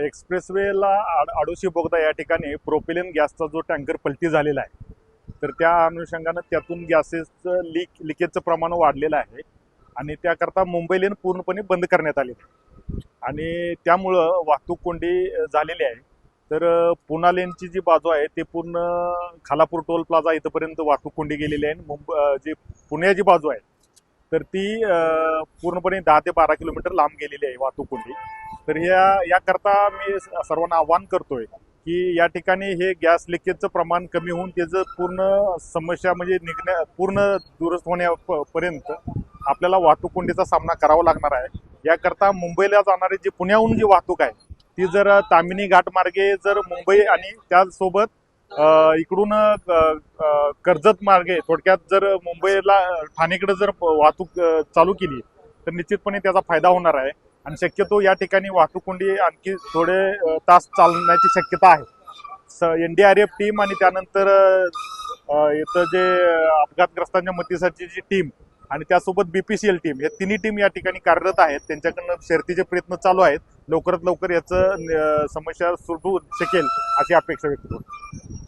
एक्सप्रेसवेला आडोशी बोगदा या ठिकाणी प्रोपिलिन गॅसचा जो टँकर पलटी झालेला आहे, तर त्या अनुषंगानं त्यातून गॅसेसचं लिकेजचं प्रमाण वाढलेलं आहे आणि त्याकरता मुंबई लेन पूर्णपणे बंद करण्यात आली आणि त्यामुळं वाहतूक कोंडी झालेली आहे. तर पुणा लेनची जी बाजू आहे ते पूर्ण खालापूर टोल प्लाझा इथपर्यंत वाहतूक कोंडी गेलेली आहे. जी पुण्याची बाजू आहे तर ती पूर्णपणे 10 ते 12 किलोमीटर लांब गेलेली आहे वाहतूक कोंडी. तर याकरता मी सर्वांना आवाहन करतोय की या ठिकाणी हे गॅस लिकेजचं प्रमाण कमी होऊन त्याचं पूर्ण समस्या म्हणजे पूर्ण दुरुस्त होण्यापर्यंत आपल्याला वाहतूक कोंडीचा सामना करावा लागणार आहे. याकरता मुंबईला जाणारी जी पुण्याहून जी वाहतूक आहे ती जर तामिनी घाट मार्गे जर मुंबई आणि त्याचसोबत इकडून कर्जत मार्गे थोडक्यात जर मुंबईला ठाणेकडे जर वाहतूक चालू केली तर निश्चितपणे त्याचा फायदा होणार आहे आणि शक्यतो या ठिकाणी वाहतूक कोंडी आणखी थोडे तास चालण्याची शक्यता आहे. NDRF टीम आणि त्यानंतर इथं जे अपघातग्रस्तांच्या मदतीसाठी जी टीम आणि त्यासोबत BPCL टीम, हे तिन्ही टीम या ठिकाणी कार्यरत आहेत. त्यांच्याकडनं शर्थीचे प्रयत्न चालू आहेत. लवकरात लवकर याचं समस्या सुटू शकेल अशी अपेक्षा व्यक्त करतो.